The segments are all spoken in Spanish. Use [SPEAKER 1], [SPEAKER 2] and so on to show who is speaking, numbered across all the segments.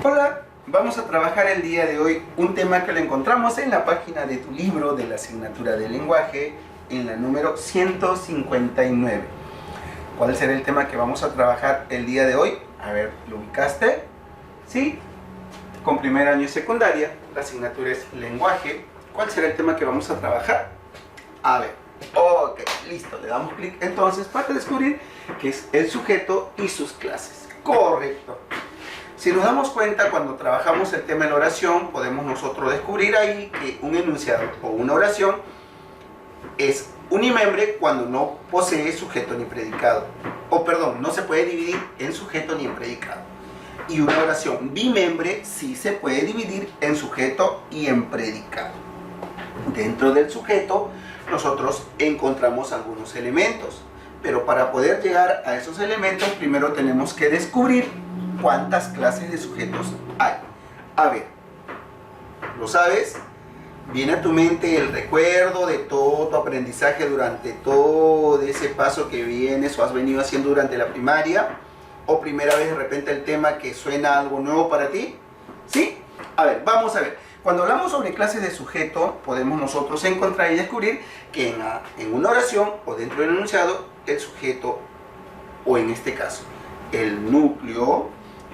[SPEAKER 1] Hola, vamos a trabajar el día de hoy un tema que lo encontramos en la página de tu libro de la asignatura de lenguaje, en la número 159. ¿Cuál será el tema que vamos a trabajar el día de hoy? A ver, ¿lo ubicaste? ¿Sí? Con primer año de secundaria, la asignatura es lenguaje. ¿Cuál será el tema que vamos a trabajar? A ver, ok, listo, le damos clic entonces para descubrir qué es el sujeto y sus clases. Correcto. Si nos damos cuenta, cuando trabajamos el tema de la oración, podemos nosotros descubrir ahí que un enunciado o una oración es unimembre cuando no posee sujeto ni predicado. O perdón, no se puede dividir en sujeto ni en predicado. Y una oración bimembre sí se puede dividir en sujeto y en predicado. Dentro del sujeto, nosotros encontramos algunos elementos. Pero para poder llegar a esos elementos, primero tenemos que descubrir cuántas clases de sujetos hay. A ver, ¿lo sabes? ¿Viene a tu mente el recuerdo de todo tu aprendizaje durante todo ese paso que vienes o has venido haciendo durante la primaria? ¿O primera vez de repente el tema que suena algo nuevo para ti? ¿Sí? A ver, vamos a ver. Cuando hablamos sobre clases de sujeto, podemos nosotros encontrar y descubrir que en una oración o dentro del enunciado, el sujeto, o en este caso, el núcleo,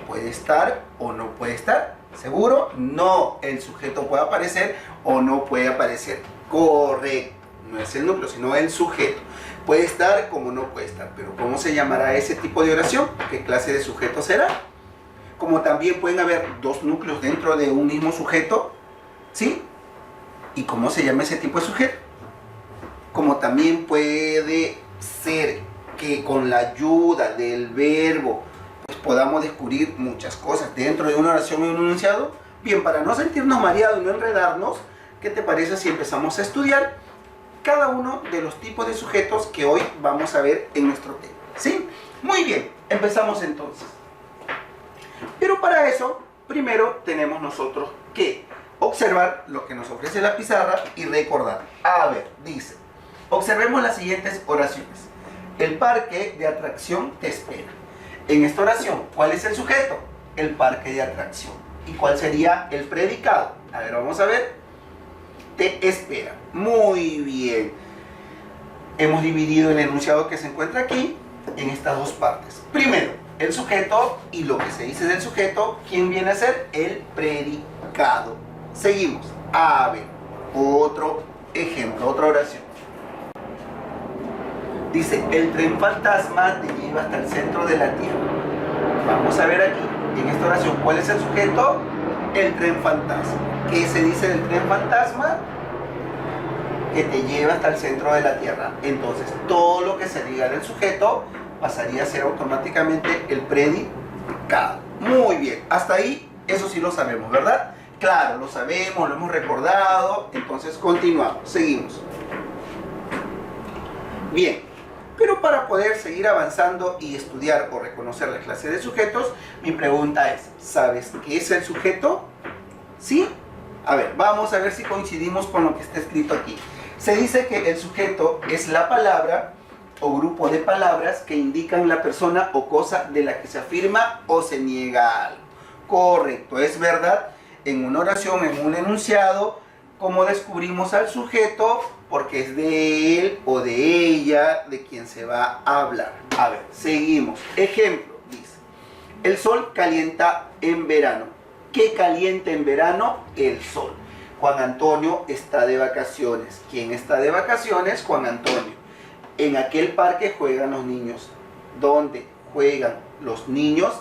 [SPEAKER 1] puede estar o no puede estar. ¿Seguro? No, el sujeto puede aparecer o no puede aparecer. Correcto. No es el núcleo, sino el sujeto. Puede estar como no puede estar. Pero ¿cómo se llamará ese tipo de oración? ¿Qué clase de sujeto será? Como también pueden haber dos núcleos dentro de un mismo sujeto, ¿sí? ¿Y cómo se llama ese tipo de sujeto? Como también puede ser que con la ayuda del verbo pues podamos descubrir muchas cosas dentro de una oración y un enunciado. Bien, para no sentirnos mareados y no enredarnos, ¿qué te parece si empezamos a estudiar cada uno de los tipos de sujetos que hoy vamos a ver en nuestro tema? ¿Sí? Muy bien, empezamos entonces. Pero para eso, primero tenemos nosotros que observar lo que nos ofrece la pizarra y recordar. A ver, dice, observemos las siguientes oraciones. El parque de atracción te espera. En esta oración, ¿cuál es el sujeto? El parque de atracción. ¿Y cuál sería el predicado? A ver, vamos a ver. Te espera. Muy bien. Hemos dividido el enunciado que se encuentra aquí en estas dos partes. Primero, el sujeto y lo que se dice del sujeto, ¿quién viene a ser? El predicado. Seguimos. A ver, otro ejemplo, otra oración. Dice, el tren fantasma te lleva hasta el centro de la Tierra. Vamos a ver aquí, en esta oración, ¿cuál es el sujeto? El tren fantasma. ¿Qué se dice del tren fantasma? Que te lleva hasta el centro de la Tierra. Entonces, todo lo que se diga del sujeto pasaría a ser automáticamente el predicado. Muy bien, hasta ahí, eso sí lo sabemos, ¿verdad? Claro, lo sabemos, lo hemos recordado. Entonces, continuamos, seguimos. Bien. Pero para poder seguir avanzando y estudiar o reconocer la clase de sujetos, mi pregunta es, ¿sabes qué es el sujeto? ¿Sí? A ver, vamos a ver si coincidimos con lo que está escrito aquí. Se dice que el sujeto es la palabra o grupo de palabras que indican la persona o cosa de la que se afirma o se niega algo. Correcto, es verdad. En una oración, en un enunciado, ¿cómo descubrimos al sujeto? Porque es de él o de ella de quien se va a hablar. A ver, seguimos. Ejemplo, dice, el sol calienta en verano. ¿Qué calienta en verano? El sol. Juan Antonio está de vacaciones. ¿Quién está de vacaciones? Juan Antonio. En aquel parque juegan los niños. ¿Dónde juegan los niños?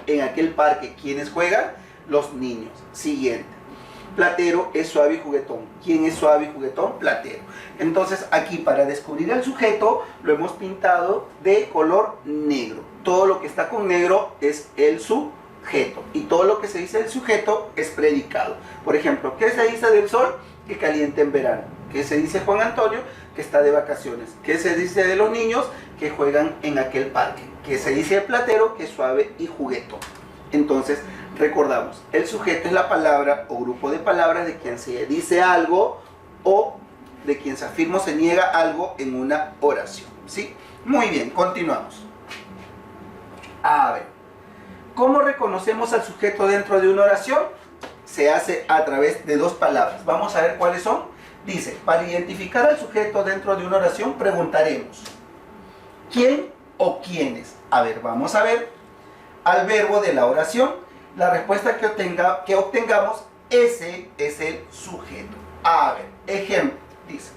[SPEAKER 1] En aquel parque, ¿quiénes juegan? Los niños. Siguiente. Platero es suave y juguetón. ¿Quién es suave y juguetón? Platero. Entonces aquí para descubrir el sujeto lo hemos pintado de color negro. Todo lo que está con negro es el sujeto. Y todo lo que se dice del sujeto es predicado. Por ejemplo, ¿qué se dice del sol? Que calienta en verano. ¿Qué se dice Juan Antonio? Que está de vacaciones. ¿Qué se dice de los niños? Que juegan en aquel parque. ¿Qué se dice de Platero? Que es suave y juguetón. Entonces, recordamos, el sujeto es la palabra o grupo de palabras de quien se dice algo o de quien se afirma o se niega algo en una oración, ¿sí? Muy bien, continuamos. A ver, ¿Cómo reconocemos al sujeto dentro de una oración? Se hace a través de dos palabras. Vamos a ver cuáles son. Dice, para identificar al sujeto dentro de una oración, preguntaremos ¿quién o quiénes? A ver, vamos a ver al verbo de la oración. La respuesta que obtengamos, ese es el sujeto. A ver, ejemplo, dice,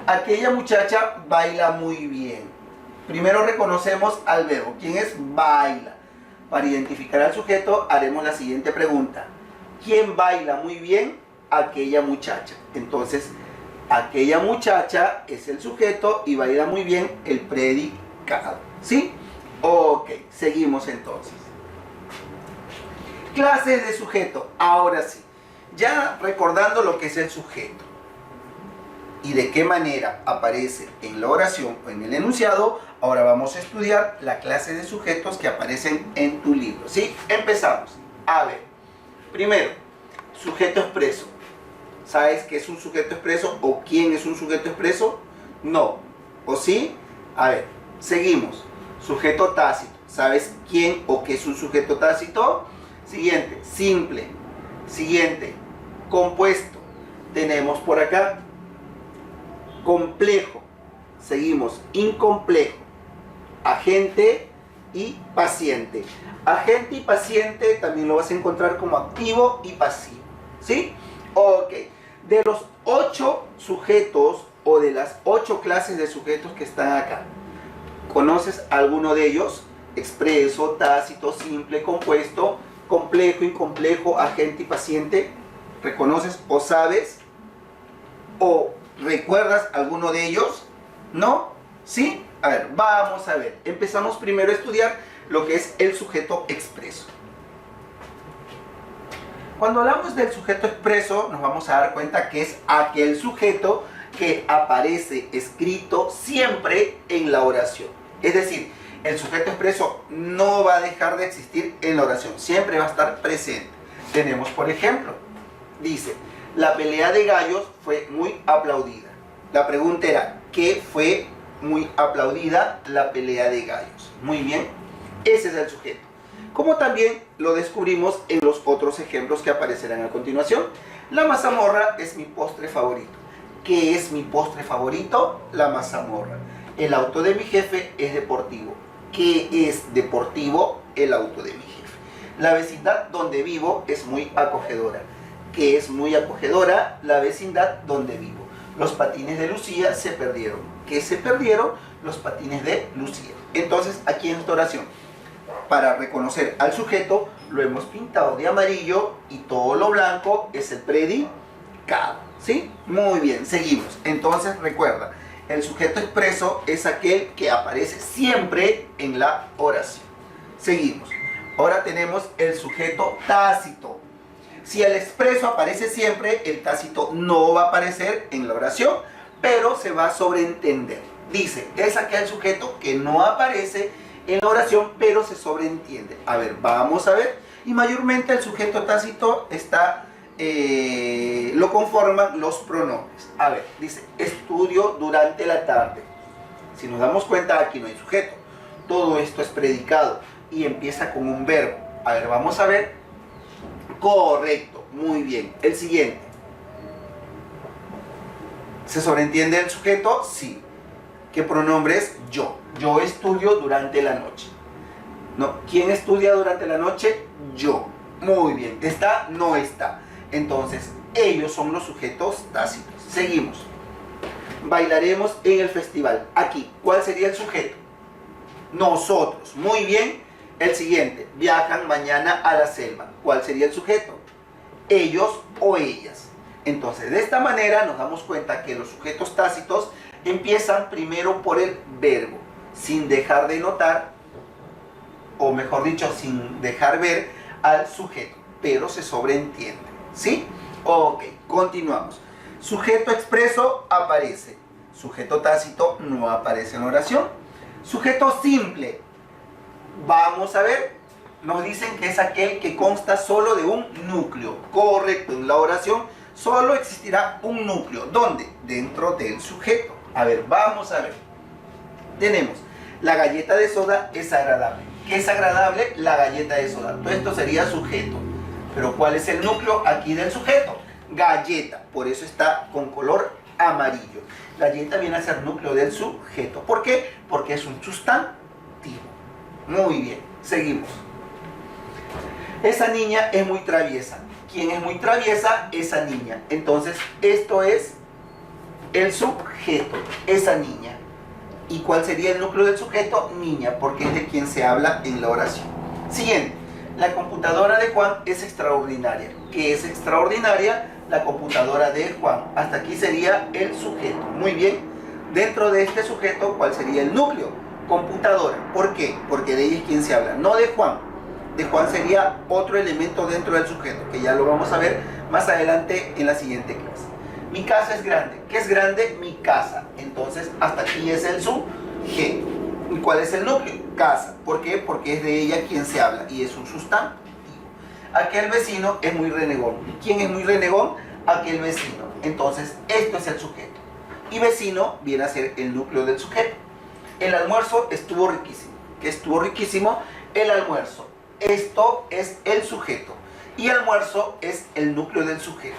[SPEAKER 1] aquella muchacha baila muy bien. Primero reconocemos al verbo. ¿Quién es? Baila. Para identificar al sujeto, haremos la siguiente pregunta. ¿Quién baila muy bien? Aquella muchacha. Entonces, aquella muchacha es el sujeto y baila muy bien el predicado. ¿Sí? Ok, seguimos entonces. Clases de sujeto. Ahora sí, ya recordando lo que es el sujeto y de qué manera aparece en la oración o en el enunciado, ahora vamos a estudiar la clase de sujetos que aparecen en tu libro. ¿Sí? Empezamos. A ver, primero, sujeto expreso. ¿Sabes qué es un sujeto expreso o quién es un sujeto expreso? No. ¿O sí? A ver, seguimos. Sujeto tácito. ¿Sabes quién o qué es un sujeto tácito? Siguiente, simple. Siguiente, compuesto. Tenemos por acá complejo. Seguimos, incomplejo. Agente y paciente. Agente y paciente también lo vas a encontrar como activo y pasivo. ¿Sí? Ok. De los 8 sujetos o de las 8 clases de sujetos que están acá, ¿conoces alguno de ellos? Expreso, tácito, simple, compuesto, complejo, incomplejo, agente y paciente. ¿Reconoces o sabes? ¿O recuerdas alguno de ellos? ¿No? ¿Sí? A ver, vamos a ver. Empezamos primero a estudiar lo que es el sujeto expreso. Cuando hablamos del sujeto expreso, nos vamos a dar cuenta que es aquel sujeto que aparece escrito siempre en la oración. Es decir, el sujeto expreso no va a dejar de existir en la oración, siempre va a estar presente. Tenemos, por ejemplo, dice, la pelea de gallos fue muy aplaudida. La pregunta era, ¿qué fue muy aplaudida? La pelea de gallos. Muy bien, ese es el sujeto. Como también lo descubrimos en los otros ejemplos que aparecerán a continuación. La mazamorra es mi postre favorito. ¿Qué es mi postre favorito? La mazamorra. El auto de mi jefe es deportivo. ¿Qué es deportivo? El auto de mi jefe. La vecindad donde vivo es muy acogedora. ¿Qué es muy acogedora? La vecindad donde vivo. Los patines de Lucía se perdieron. ¿Qué se perdieron? Los patines de Lucía. Entonces, aquí en esta oración, para reconocer al sujeto, lo hemos pintado de amarillo y todo lo blanco es el predicado. ¿Sí? Muy bien, seguimos. Entonces, recuerda, el sujeto expreso es aquel que aparece siempre en la oración. Seguimos. Ahora tenemos el sujeto tácito. Si el expreso aparece siempre, el tácito no va a aparecer en la oración, pero se va a sobreentender. Dice, es aquel sujeto que no aparece en la oración, pero se sobreentiende. A ver, vamos a ver. Y mayormente el sujeto tácito está, lo conforman los pronombres. A ver, dice, estudio durante la tarde. Si nos damos cuenta, aquí no hay sujeto. Todo esto es predicado y empieza con un verbo. A ver, vamos a ver. Correcto, muy bien. El siguiente. ¿Se sobreentiende el sujeto? Sí. ¿Qué pronombre es? Yo. Yo estudio durante la noche. No. ¿Quién estudia durante la noche? Yo. Muy bien. ¿Está? No está. Entonces, ellos son los sujetos tácitos. Seguimos. Bailaremos en el festival. Aquí, ¿cuál sería el sujeto? Nosotros. Muy bien. El siguiente. Viajan mañana a la selva. ¿Cuál sería el sujeto? Ellos o ellas. Entonces, de esta manera nos damos cuenta que los sujetos tácitos empiezan primero por el verbo, sin dejar de notar, o mejor dicho, sin dejar ver al sujeto, pero se sobreentiende. ¿Sí? Ok, continuamos. Sujeto expreso aparece. Sujeto tácito no aparece en la oración. Sujeto simple. Vamos a ver. Nos dicen que es aquel que consta solo de un núcleo. Correcto, en la oración solo existirá un núcleo. ¿Dónde? Dentro del sujeto. A ver, vamos a ver. Tenemos, la galleta de soda es agradable. ¿Qué es agradable? La galleta de soda. Todo esto sería sujeto. Pero ¿cuál es el núcleo aquí del sujeto? Galleta. Por eso está con color amarillo. Galleta viene a ser núcleo del sujeto. ¿Por qué? Porque es un sustantivo. Muy bien. Seguimos. Esa niña es muy traviesa. ¿Quién es muy traviesa? Esa niña. Entonces, esto es el sujeto. Esa niña. ¿Y cuál sería el núcleo del sujeto? Niña, porque es de quien se habla en la oración. Siguiente. La computadora de Juan es extraordinaria. ¿Qué es extraordinaria? La computadora de Juan. Hasta aquí sería el sujeto. Muy bien. Dentro de este sujeto, ¿cuál sería el núcleo? Computadora. ¿Por qué? Porque de ella es quien se habla, no de Juan. De Juan sería otro elemento dentro del sujeto, que ya lo vamos a ver más adelante en la siguiente clase. Mi casa es grande. ¿Qué es grande? Mi casa. Entonces, hasta aquí es el sujeto. ¿Y cuál es el núcleo? Casa. ¿Por qué? Porque es de ella quien se habla y es un sustantivo. Aquel vecino es muy renegón. ¿Quién es muy renegón? Aquel vecino. Entonces, esto es el sujeto. Y vecino viene a ser el núcleo del sujeto. El almuerzo estuvo riquísimo. ¿Qué estuvo riquísimo? El almuerzo. Esto es el sujeto. Y almuerzo es el núcleo del sujeto.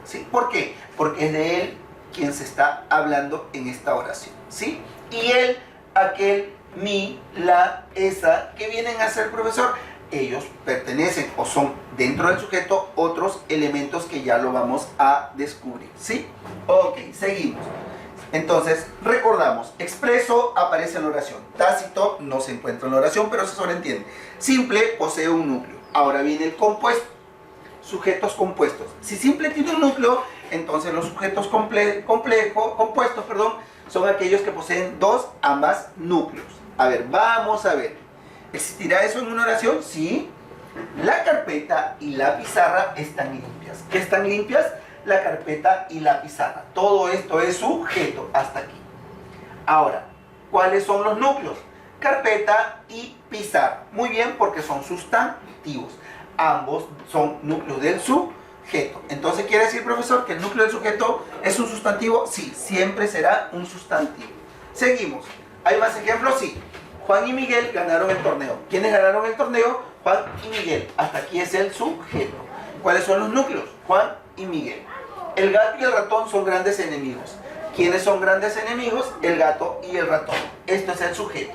[SPEAKER 1] ¿Sí? ¿Por qué? Porque es de él quien se está hablando en esta oración. ¿Sí? Y él, aquel, mi, la, esa, ¿qué vienen a ser, profesor? Ellos pertenecen o son dentro del sujeto otros elementos que ya lo vamos a descubrir. ¿Sí? Ok, seguimos. Entonces, recordamos, expreso aparece en la oración. Tácito no se encuentra en la oración, pero se sobreentiende. Simple posee un núcleo. Ahora viene el compuesto. Sujetos compuestos. Si simple tiene un núcleo, entonces los sujetos compuestos, son aquellos que poseen dos a más núcleos. A ver, vamos a ver. ¿Existirá eso en una oración? Sí. La carpeta y la pizarra están limpias. ¿Qué están limpias? La carpeta y la pizarra. Todo esto es sujeto hasta aquí. Ahora, ¿cuáles son los núcleos? Carpeta y pizarra. Muy bien, porque son sustantivos. Ambos son núcleos del sujeto. Entonces, ¿quiere decir, profesor, que el núcleo del sujeto es un sustantivo? Sí, siempre será un sustantivo. Seguimos. ¿Hay más ejemplos? Sí. Juan y Miguel ganaron el torneo. ¿Quiénes ganaron el torneo? Juan y Miguel. Hasta aquí es el sujeto. ¿Cuáles son los núcleos? Juan y Miguel. El gato y el ratón son grandes enemigos. ¿Quiénes son grandes enemigos? El gato y el ratón. Esto es el sujeto.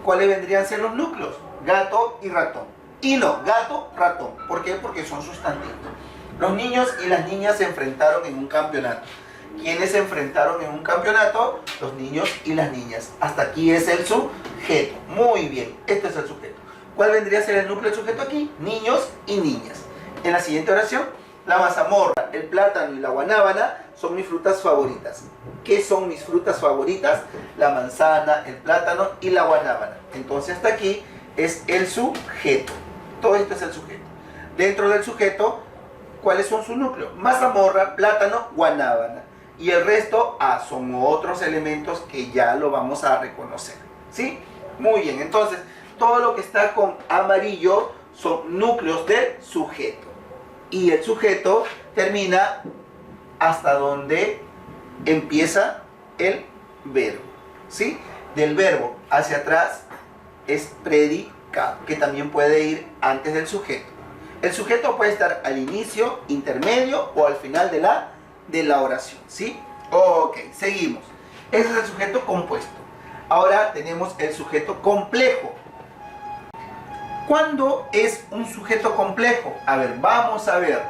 [SPEAKER 1] ¿Cuáles vendrían a ser los núcleos? Gato y ratón. Y no, gato, ratón. ¿Por qué? Porque son sustantivos. Los niños y las niñas se enfrentaron en un campeonato. ¿Quiénes se enfrentaron en un campeonato? Los niños y las niñas. Hasta aquí es el sujeto. Muy bien, este es el sujeto. ¿Cuál vendría a ser el núcleo del sujeto aquí? Niños y niñas. En la siguiente oración, la mazamorra, el plátano y la guanábana son mis frutas favoritas. ¿Qué son mis frutas favoritas? La manzana, el plátano y la guanábana. Entonces hasta aquí es el sujeto. Todo esto es el sujeto. Dentro del sujeto, ¿cuáles son sus núcleos? Mazamorra, plátano, guanábana. Y el resto, son otros elementos que ya lo vamos a reconocer. ¿Sí? Muy bien. Entonces, todo lo que está con amarillo son núcleos del sujeto. Y el sujeto termina hasta donde empieza el verbo. ¿Sí? Del verbo hacia atrás es predicado, que también puede ir antes del sujeto. El sujeto puede estar al inicio, intermedio o al final de la oración. ¿Sí? Ok, seguimos. Ese es el sujeto compuesto. Ahora tenemos el sujeto complejo. ¿Cuándo es un sujeto complejo? A ver, vamos a ver.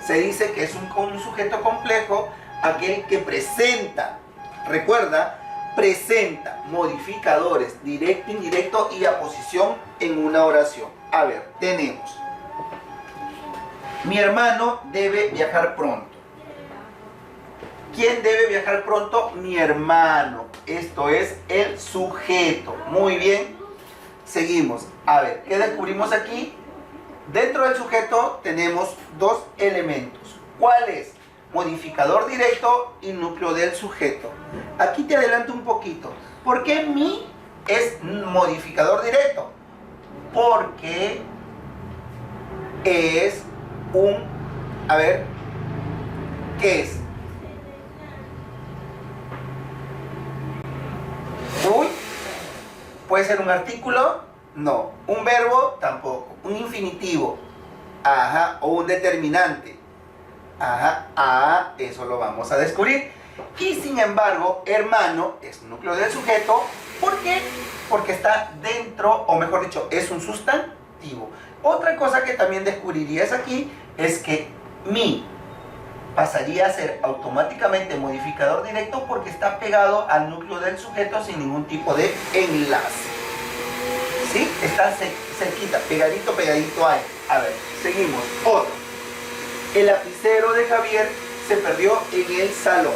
[SPEAKER 1] Se dice que es un sujeto complejo aquel que presenta, recuerda, presenta modificadores directo, indirecto y aposición en una oración. A ver, tenemos: mi hermano debe viajar pronto. ¿Quién debe viajar pronto? Mi hermano. Esto es el sujeto. Muy bien. Seguimos. A ver, ¿qué descubrimos aquí? Dentro del sujeto tenemos dos elementos. ¿Cuál es? Modificador directo y núcleo del sujeto. Aquí te adelanto un poquito. ¿Por qué mi es modificador directo? Porque es un... A ver, ¿qué es? Uy, ¿Puede ser un artículo? No. ¿Un verbo? Tampoco. ¿Un infinitivo? Ajá. ¿O un determinante? Ajá. Ah, eso lo vamos a descubrir. Y sin embargo, hermano es núcleo del sujeto. ¿Por qué? Porque está dentro, o mejor dicho, es un sustantivo. Otra cosa que también descubrirías aquí es que mi pasaría a ser automáticamente modificador directo porque está pegado al núcleo del sujeto sin ningún tipo de enlace. ¿Sí? Está cerquita, pegadito, pegadito ahí. A ver, seguimos. Otro. El lapicero de Javier se perdió en el salón.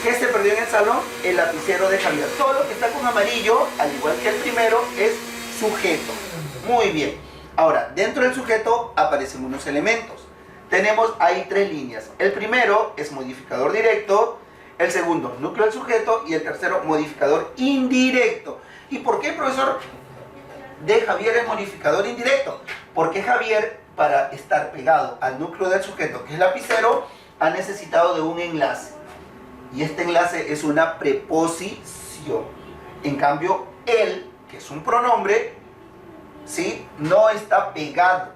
[SPEAKER 1] ¿Qué se perdió en el salón? El lapicero de Javier. Todo lo que está con amarillo, al igual que el primero, es sujeto. Muy bien. Ahora, dentro del sujeto aparecen unos elementos. Tenemos ahí 3 líneas. El primero es modificador directo, el segundo núcleo del sujeto y el tercero modificador indirecto. ¿Y por qué, profesor, de Javier es modificador indirecto? Porque Javier, para estar pegado al núcleo del sujeto, que es lapicero, ha necesitado de un enlace. Y este enlace es una preposición. En cambio, él, que es un pronombre, ¿sí?, no está pegado.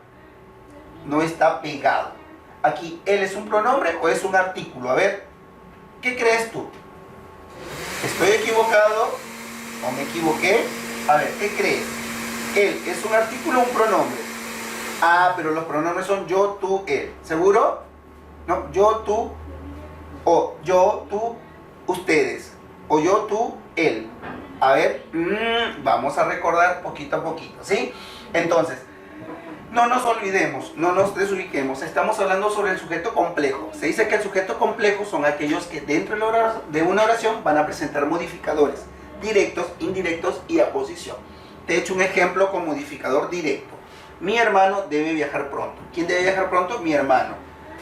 [SPEAKER 1] No está pegado. Aquí, ¿él es un pronombre o es un artículo? A ver, ¿qué crees tú? ¿Estoy equivocado o me equivoqué? A ver, ¿qué crees? ¿Él es un artículo o un pronombre? Ah, pero los pronombres son yo, tú, él. ¿Seguro? No, yo, tú, o yo, tú, ustedes. O yo, tú, él. A ver, vamos a recordar poquito a poquito, ¿sí? Entonces, no nos olvidemos, no nos desubiquemos. Estamos hablando sobre el sujeto complejo. Se dice que el sujeto complejo son aquellos que dentro de una oración van a presentar modificadores directos, indirectos y aposición. Te he hecho un ejemplo con modificador directo. Mi hermano debe viajar pronto. ¿Quién debe viajar pronto? Mi hermano.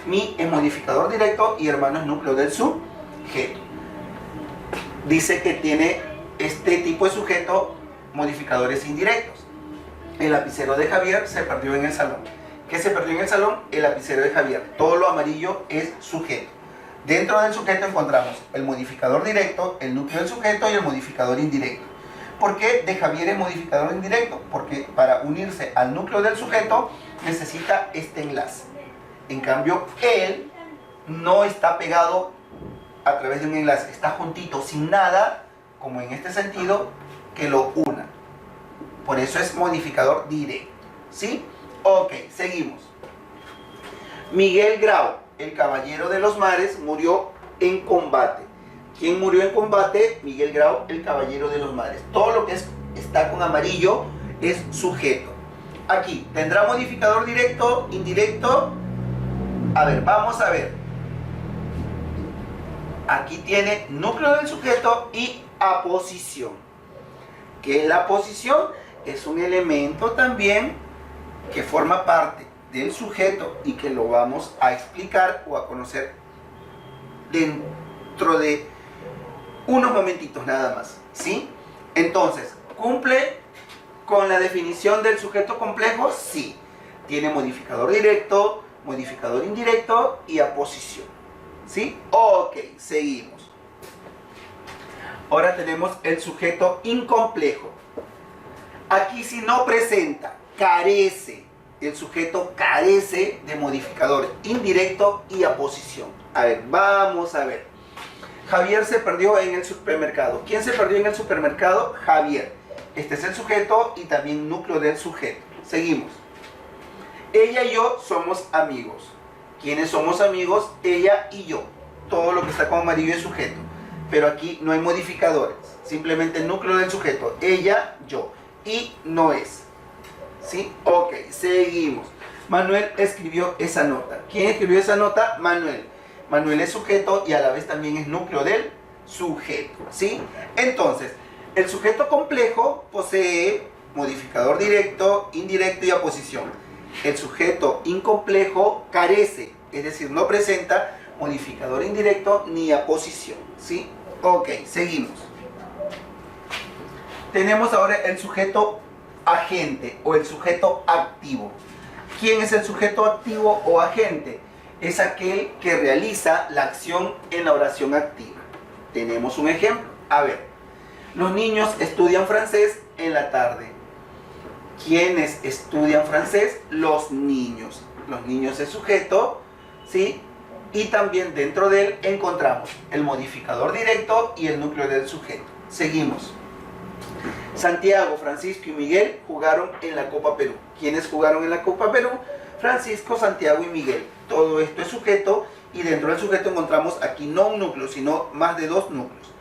[SPEAKER 1] Mi es modificador directo y hermano es núcleo del sujeto. Dice que tiene este tipo de sujeto modificadores indirectos. El lapicero de Javier se perdió en el salón. ¿Qué se perdió en el salón? El lapicero de Javier. Todo lo amarillo es sujeto. Dentro del sujeto encontramos el modificador directo, el núcleo del sujeto y el modificador indirecto. ¿Por qué de Javier es modificador indirecto? Porque para unirse al núcleo del sujeto necesita este enlace. En cambio, él no está pegado a través de un enlace. Está juntito, sin nada, como en este sentido, que lo una. Por eso es modificador directo. ¿Sí? Ok, seguimos. Miguel Grau, el caballero de los mares, murió en combate. ¿Quién murió en combate? Miguel Grau, el caballero de los mares. Todo lo que está con amarillo es sujeto. Aquí, ¿tendrá modificador directo, indirecto? A ver, vamos a ver. Aquí tiene núcleo del sujeto y aposición. ¿Qué es la aposición? Es un elemento también que forma parte del sujeto y que lo vamos a explicar o a conocer dentro de unos momentitos nada más, ¿sí? Entonces, ¿cumple con la definición del sujeto complejo? Sí. Tiene modificador directo, modificador indirecto y aposición, ¿sí? Ok, seguimos. Ahora tenemos el sujeto incomplejo. Aquí si no presenta, carece, el sujeto carece de modificador indirecto y aposición. A ver, vamos a ver. Javier se perdió en el supermercado. ¿Quién se perdió en el supermercado? Javier. Este es el sujeto y también núcleo del sujeto. Seguimos. Ella y yo somos amigos. ¿Quiénes somos amigos? Ella y yo. Todo lo que está con amarillo es sujeto. Pero aquí no hay modificadores. Simplemente el núcleo del sujeto. Ella, yo. Y no es. ¿Sí? Ok, seguimos. Manuel escribió esa nota. ¿Quién escribió esa nota? Manuel. Manuel es sujeto y a la vez también es núcleo del sujeto. ¿Sí? Entonces, el sujeto complejo posee modificador directo, indirecto y aposición. El sujeto incomplejo carece, es decir, no presenta modificador indirecto ni aposición. ¿Sí? Ok, seguimos. Tenemos ahora el sujeto agente o el sujeto activo. ¿Quién es el sujeto activo o agente? Es aquel que realiza la acción en la oración activa. Tenemos un ejemplo. A ver, los niños estudian francés en la tarde. ¿Quiénes estudian francés? Los niños. Los niños es sujeto, ¿sí? Y también dentro de él encontramos el modificador directo y el núcleo del sujeto. Seguimos. Santiago, Francisco y Miguel jugaron en la Copa Perú. ¿Quiénes jugaron en la Copa Perú? Francisco, Santiago y Miguel. Todo esto es sujeto y dentro del sujeto encontramos aquí no un núcleo, sino más de dos núcleos.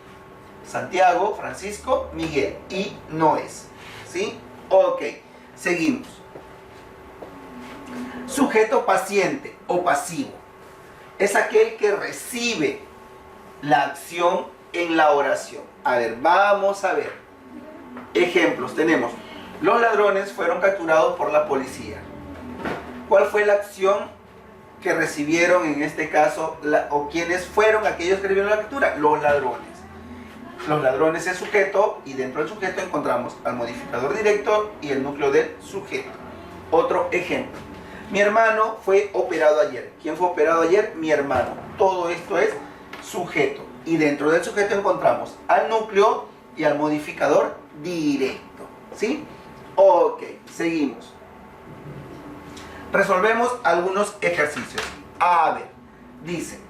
[SPEAKER 1] Santiago, Francisco, Miguel y no es. ¿Sí? Ok, seguimos. Sujeto paciente o pasivo es aquel que recibe la acción en la oración. A ver, vamos a ver. Ejemplos tenemos. Los ladrones fueron capturados por la policía. ¿Cuál fue la acción que recibieron en este caso? ¿O quiénes fueron aquellos que recibieron la captura? Los ladrones. Los ladrones es sujeto y dentro del sujeto encontramos al modificador directo y el núcleo del sujeto. Otro ejemplo. Mi hermano fue operado ayer. ¿Quién fue operado ayer? Mi hermano. Todo esto es sujeto. Y dentro del sujeto encontramos al núcleo y al modificador directo. ¿Sí? Ok, seguimos. Resolvemos algunos ejercicios. A ver, dice,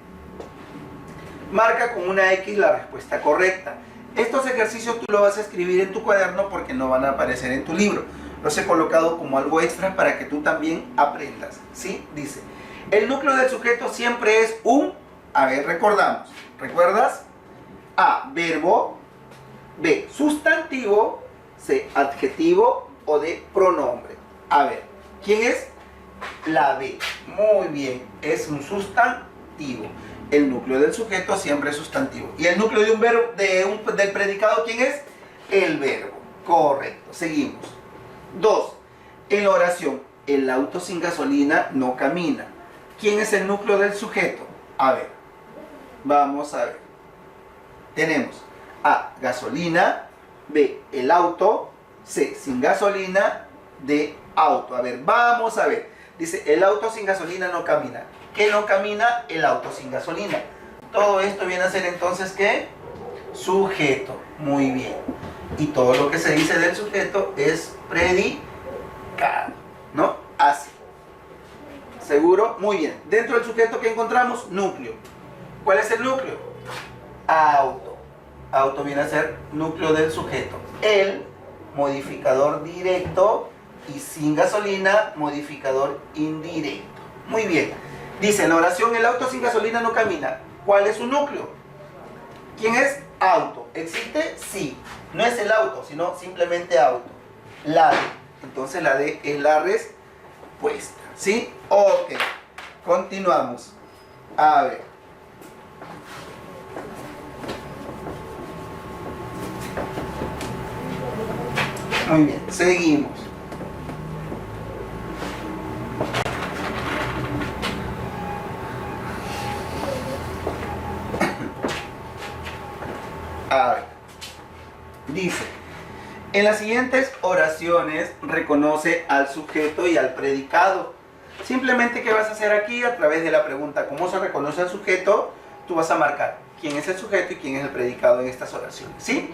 [SPEAKER 1] marca con una X la respuesta correcta. Estos ejercicios tú los vas a escribir en tu cuaderno porque no van a aparecer en tu libro. Los he colocado como algo extra para que tú también aprendas. ¿Sí? Dice, el núcleo del sujeto siempre es un, a ver, recordamos. ¿Recuerdas? A, verbo. B, sustantivo. C, adjetivo o de pronombre. A ver, ¿quién es? La B. Muy bien, es un sustantivo. El núcleo del sujeto siempre es sustantivo. ¿Y el núcleo de un verbo, del predicado, quién es? El verbo. Correcto, seguimos. 2. En la oración, el auto sin gasolina no camina. ¿Quién es el núcleo del sujeto? A ver, vamos a ver. Tenemos A, gasolina. B, el auto. C, sin gasolina. D, auto. A ver, vamos a ver. Dice, el auto sin gasolina no camina. ¿Qué no camina? El auto sin gasolina. Todo esto viene a ser entonces, ¿qué? Sujeto. Muy bien. Y todo lo que se dice del sujeto es predicado, ¿no? Así. ¿Seguro? Muy bien. Dentro del sujeto, ¿qué encontramos? Núcleo. ¿Cuál es el núcleo? Auto. Auto viene a ser núcleo del sujeto. El modificador directo y sin gasolina, modificador indirecto. Muy bien. Dice en la oración, el auto sin gasolina no camina. ¿Cuál es su núcleo? ¿Quién es? Auto. ¿Existe? Sí. No es el auto, sino simplemente auto. La D. Entonces la D es la respuesta. ¿Sí? Ok. Continuamos. A ver. Muy bien. Seguimos. A ver. Dice, en las siguientes oraciones reconoce al sujeto y al predicado. Simplemente, ¿qué vas a hacer aquí? A través de la pregunta, ¿cómo se reconoce al sujeto? Tú vas a marcar quién es el sujeto y quién es el predicado en estas oraciones. ¿Sí?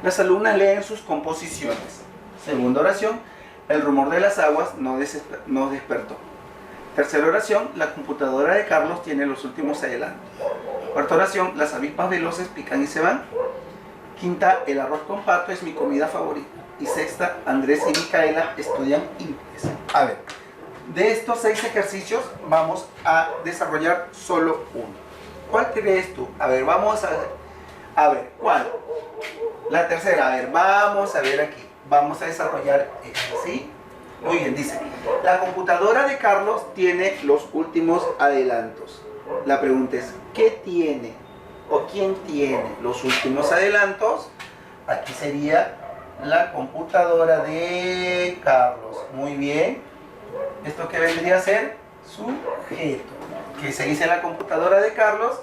[SPEAKER 1] Las alumnas leen sus composiciones. Segunda oración, el rumor de las aguas nos despertó. Tercera oración, la computadora de Carlos tiene los últimos adelantos. Cuarta oración, las avispas veloces pican y se van. Quinta, el arroz con pato es mi comida favorita. Y sexta, Andrés y Micaela estudian inglés. A ver, de estos 6 ejercicios vamos a desarrollar solo uno. ¿Cuál crees tú? A ver, vamos a ver. A ver, ¿cuál? La tercera, a ver, vamos a ver aquí. Vamos a desarrollar esta, ¿sí? Muy bien, dice, la computadora de Carlos tiene los últimos adelantos. La pregunta es, ¿qué tiene? ¿O quién tiene los últimos adelantos? Aquí sería la computadora de Carlos. Muy bien. ¿Esto qué vendría a ser? Sujeto. Que se dice la computadora de Carlos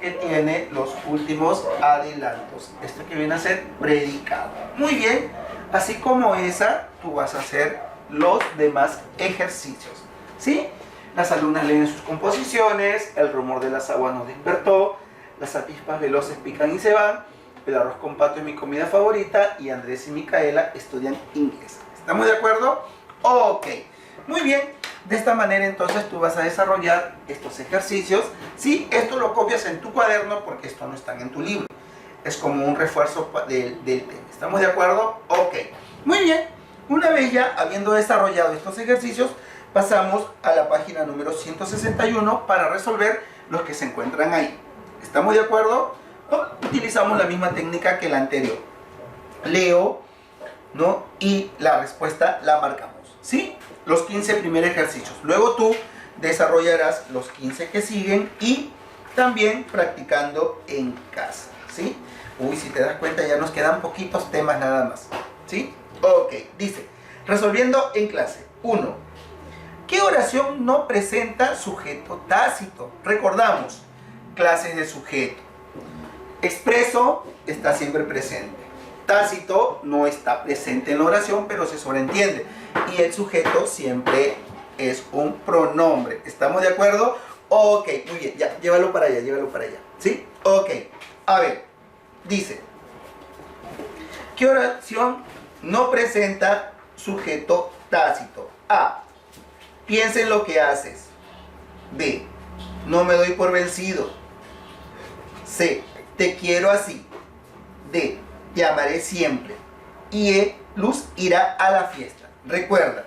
[SPEAKER 1] que tiene los últimos adelantos. Esto que viene a ser predicado. Muy bien. Así como esa, tú vas a hacer los demás ejercicios. ¿Sí? Las alumnas leen sus composiciones. El rumor de las aguas nos despertó. Las avispas veloces pican y se van. el arroz con pato es mi comida favorita y Andrés y Micaela estudian inglés. ¿Estamos de acuerdo? Ok, muy bien. De esta manera entonces tú vas a desarrollar estos ejercicios. Sí, esto lo copias en tu cuaderno porque esto no está en tu libro. Es como un refuerzo del tema. ¿Estamos de acuerdo? Ok, muy bien. Una vez ya habiendo desarrollado estos ejercicios, pasamos a la página número 161 para resolver los que se encuentran ahí. ¿Estamos de acuerdo? Utilizamos la misma técnica que la anterior. Leo, ¿no? Y la respuesta la marcamos, ¿sí? Los 15 primeros ejercicios. Luego tú desarrollarás los 15 que siguen y también practicando en casa, ¿sí? Uy, si te das cuenta ya nos quedan poquitos temas nada más, ¿sí? Ok, dice, resolviendo en clase. 1. ¿Qué oración no presenta sujeto tácito? Recordamos, clases de sujeto. Expreso está siempre presente. Tácito no está presente en la oración, pero se sobreentiende. Y el sujeto siempre es un pronombre. ¿Estamos de acuerdo? Ok, muy bien, ya, llévalo para allá, ¿sí? Ok, a ver, dice, ¿qué oración no presenta sujeto tácito? A, piensa en lo que haces. B, no me doy por vencido. C, te quiero así. D, te amaré siempre. Y E, Luz irá a la fiesta. Recuerda,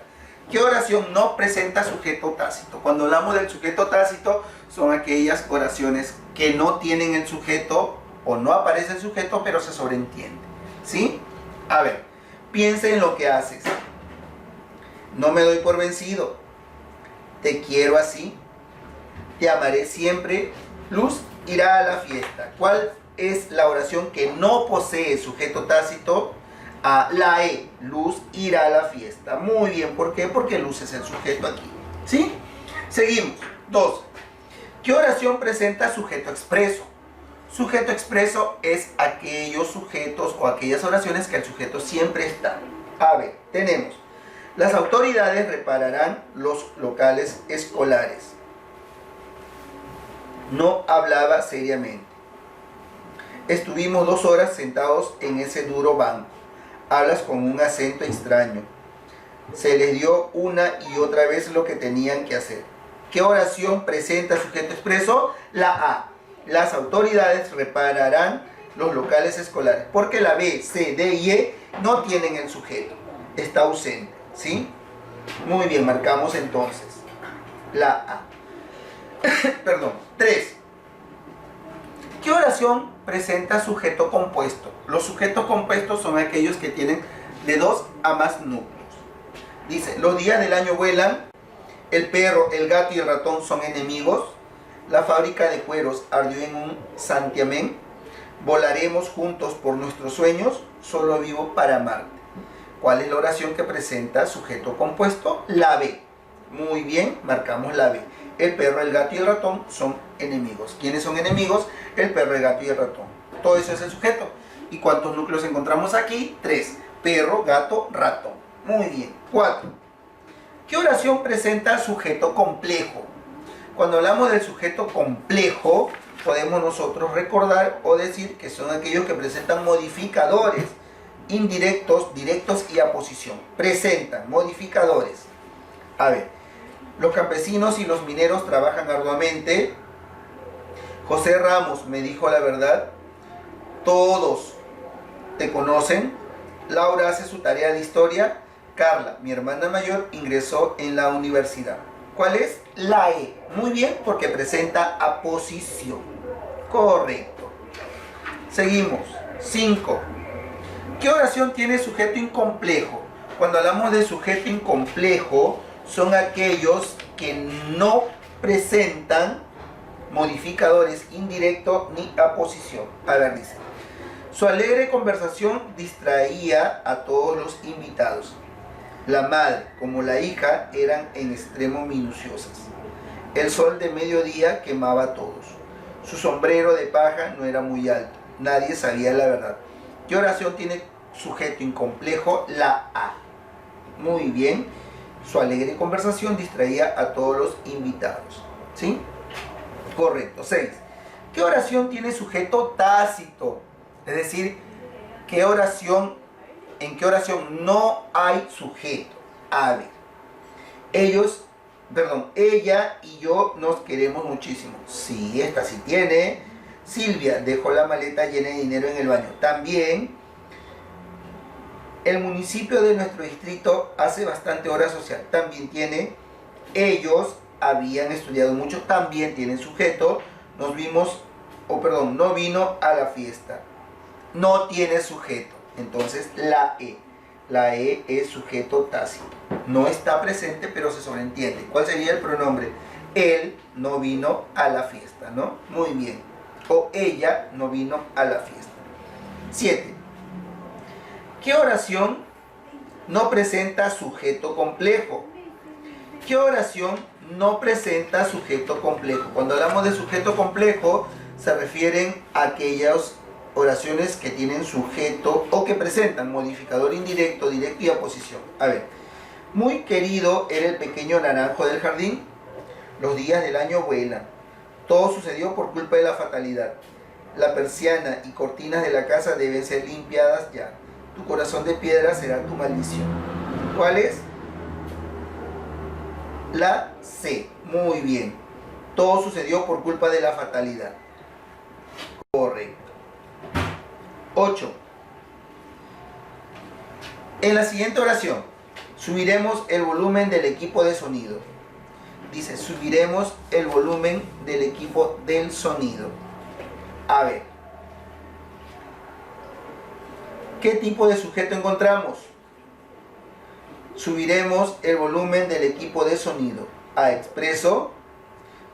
[SPEAKER 1] ¿qué oración no presenta sujeto tácito? Cuando hablamos del sujeto tácito, son aquellas oraciones que no tienen el sujeto o no aparece el sujeto, pero se sobreentiende, ¿sí? A ver, piensa en lo que haces. No me doy por vencido. Te quiero así. Te amaré siempre. Luz irá a la fiesta. ¿Cuál es la oración que no posee sujeto tácito? A, la E, Luz irá a la fiesta. Muy bien, ¿por qué? Porque Luz es el sujeto aquí, ¿sí? Seguimos. 2. ¿Qué oración presenta sujeto expreso? Sujeto expreso es aquellos sujetos o aquellas oraciones que el sujeto siempre está. A ver, tenemos, las autoridades repararán los locales escolares. No hablaba seriamente. Estuvimos 2 horas sentados en ese duro banco. Hablas con un acento extraño. Se les dio una y otra vez lo que tenían que hacer. ¿Qué oración presenta sujeto expreso? La A. Las autoridades repararán los locales escolares. Porque la B, C, D y E no tienen el sujeto. Está ausente, ¿sí? Muy bien, marcamos entonces la A. Perdón. 3. ¿Qué oración presenta sujeto compuesto? Los sujetos compuestos son aquellos que tienen de 2 a más núcleos. Dice, los días del año vuelan, el perro, el gato y el ratón son enemigos, la fábrica de cueros ardió en un santiamén, volaremos juntos por nuestros sueños, solo vivo para amarte. ¿Cuál es la oración que presenta sujeto compuesto? La B. Muy bien, marcamos la B. El perro, el gato y el ratón son enemigos. ¿Quiénes son enemigos? El perro, el gato y el ratón. Todo eso es el sujeto. ¿Y cuántos núcleos encontramos aquí? 3. Perro, gato, ratón. Muy bien. 4. ¿Qué oración presenta sujeto complejo? Cuando hablamos del sujeto complejo, podemos nosotros recordar o decir que son aquellos que presentan modificadores indirectos, directos y aposición. Presentan modificadores. A ver, los campesinos y los mineros trabajan arduamente. José Ramos me dijo la verdad. Todos te conocen. Laura hace su tarea de historia. Carla, mi hermana mayor, ingresó en la universidad. ¿Cuál es? La E. Muy bien, porque presenta aposición. Correcto. Seguimos. 5. ¿Qué oración tiene sujeto incomplejo? Cuando hablamos de sujeto incomplejo, son aquellos que no presentan modificadores indirectos ni aposición. A ver, dice, su alegre conversación distraía a todos los invitados. La madre como la hija eran en extremo minuciosas. El sol de mediodía quemaba a todos. Su sombrero de paja no era muy alto. Nadie sabía la verdad. ¿Qué oración tiene sujeto incomplejo? La A. Muy bien. Su alegre conversación distraía a todos los invitados. ¿Sí? Correcto. 6. ¿Qué oración tiene sujeto tácito? Es decir, ¿en qué oración no hay sujeto? A ver, ella y yo nos queremos muchísimo. Sí, esta sí tiene. Silvia dejó la maleta llena de dinero en el baño. También. El municipio de nuestro distrito hace bastante hora social. También tiene. Ellos habían estudiado mucho. También tienen sujeto. No vino a la fiesta. No tiene sujeto. Entonces la E. La E es sujeto tácito. No está presente, pero se sobreentiende. ¿Cuál sería el pronombre? Él no vino a la fiesta, ¿no? Muy bien. O ella no vino a la fiesta. 7. ¿Qué oración no presenta sujeto complejo? ¿Qué oración no presenta sujeto complejo? Cuando hablamos de sujeto complejo, se refieren a aquellas oraciones que tienen sujeto o que presentan modificador indirecto, directo y aposición. A ver, muy querido era el pequeño naranjo del jardín. Los días del año vuelan. Todo sucedió por culpa de la fatalidad. La persiana y cortinas de la casa deben ser limpiadas ya. Tu corazón de piedra será tu maldición. ¿Cuál es? La C. Muy bien. Todo sucedió por culpa de la fatalidad. Correcto. 8. En la siguiente oración, subiremos el volumen del equipo de sonido. Dice, subiremos el volumen del equipo del sonido. A ver. ¿Qué tipo de sujeto encontramos? Subiremos el volumen del equipo de sonido. A, expreso.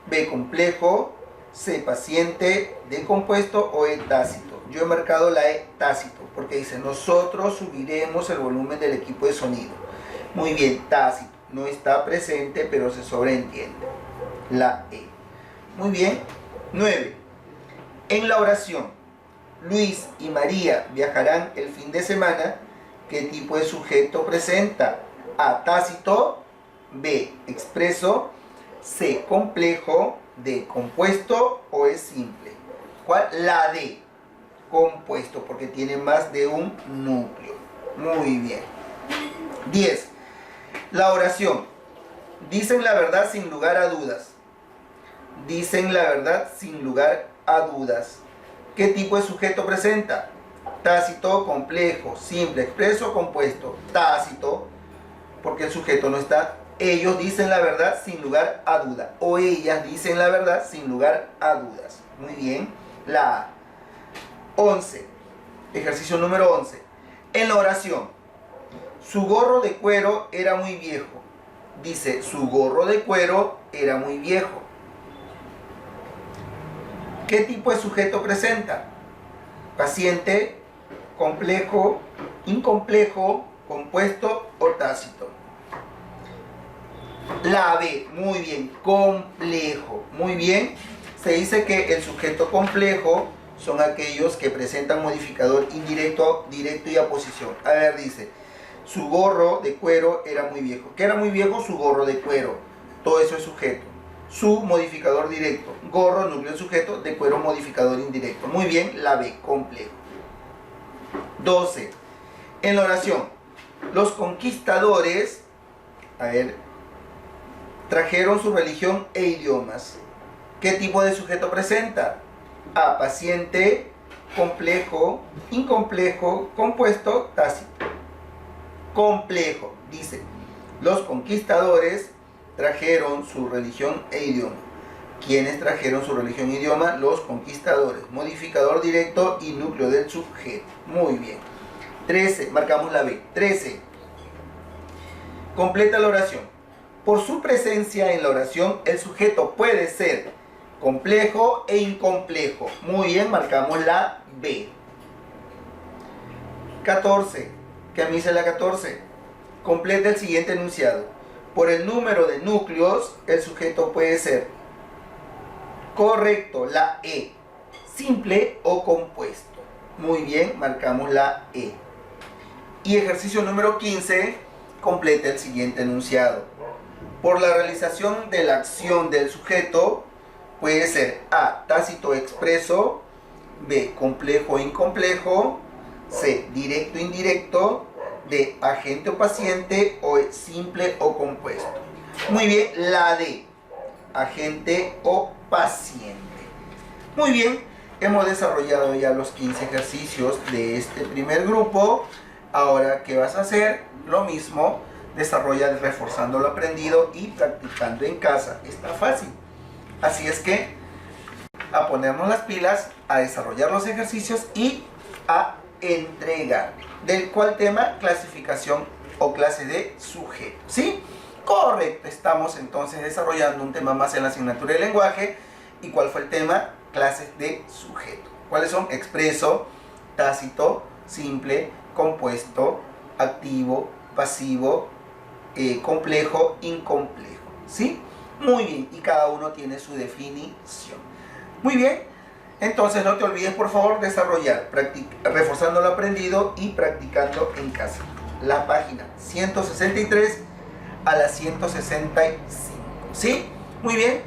[SPEAKER 1] B, complejo. C, paciente. D, compuesto. O E, tácito. Yo he marcado la E, tácito, porque dice, nosotros subiremos el volumen del equipo de sonido. Muy bien, tácito. No está presente, pero se sobreentiende. La E. Muy bien. 9. En la oración, Luis y María viajarán el fin de semana. ¿Qué tipo de sujeto presenta? A, tácito. B, expreso. C, complejo. D, compuesto. O es simple. ¿Cuál? La D, compuesto, porque tiene más de un núcleo. Muy bien. 10. La oración. Dicen la verdad sin lugar a dudas. Dicen la verdad sin lugar a dudas. ¿Qué tipo de sujeto presenta? Tácito, complejo, simple, expreso, compuesto. Tácito, porque el sujeto no está. Ellos dicen la verdad sin lugar a duda. O ellas dicen la verdad sin lugar a dudas. Muy bien. La A. 11. Ejercicio número 11. En la oración, su gorro de cuero era muy viejo. Dice, su gorro de cuero era muy viejo. ¿Qué tipo de sujeto presenta? Paciente, complejo, incomplejo, compuesto o tácito. La B, muy bien, complejo. Muy bien, se dice que el sujeto complejo son aquellos que presentan modificador indirecto, directo y aposición. A ver, dice, su gorro de cuero era muy viejo. ¿Qué era muy viejo? Su gorro de cuero. Todo eso es sujeto. Su modificador directo. Gorro, núcleo sujeto, de cuero, modificador indirecto. Muy bien, la B, complejo. 12. En la oración, los conquistadores, a ver, trajeron su religión e idiomas. ¿Qué tipo de sujeto presenta? A, paciente, complejo, incomplejo, compuesto, tácito. Complejo, dice, los conquistadores trajeron su religión e idioma. ¿Quiénes trajeron su religión e idioma? Los conquistadores. Modificador directo y núcleo del sujeto. Muy bien. 13, marcamos la B. 13. Completa la oración. Por su presencia en la oración, el sujeto puede ser complejo e incomplejo. Muy bien, marcamos la B. 14. ¿Qué dice la 14? Completa el siguiente enunciado. Por el número de núcleos, el sujeto puede ser correcto, la E. Simple o compuesto. Muy bien, marcamos la E. Y ejercicio número 15, completa el siguiente enunciado. Por la realización de la acción del sujeto, puede ser A, tácito expreso, B, complejo o incomplejo. C, directo o indirecto. D, agente o paciente. O E, simple o compuesto. Muy bien, la D, agente o paciente. Muy bien, hemos desarrollado ya los 15 ejercicios de este primer grupo. Ahora, ¿qué vas a hacer? Lo mismo, desarrolla reforzando lo aprendido y practicando en casa. Está fácil. Así es que a ponernos las pilas, a desarrollar los ejercicios y a entregar. ¿Del cual tema? Clasificación o clase de sujeto. ¿Sí? Correcto. Estamos entonces desarrollando un tema más en la asignatura de lenguaje. ¿Y cuál fue el tema? Clases de sujeto. ¿Cuáles son? Expreso, tácito, simple, compuesto, activo, pasivo, complejo, incomplejo. ¿Sí? Muy bien. Y cada uno tiene su definición. Muy bien. Entonces no te olvides, por favor, desarrollar, reforzando lo aprendido y practicando en casa. La página 163 a la 165. ¿Sí? Muy bien.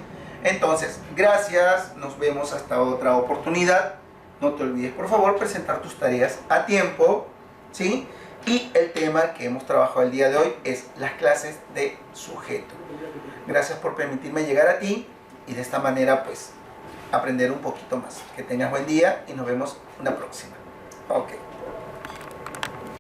[SPEAKER 1] Entonces, gracias. Nos vemos hasta otra oportunidad. No te olvides, por favor, presentar tus tareas a tiempo. ¿Sí? Y el tema que hemos trabajado el día de hoy es las clases de sujeto. Gracias por permitirme llegar a ti y de esta manera, pues, aprender un poquito más. Que tengas buen día y nos vemos una próxima. Ok.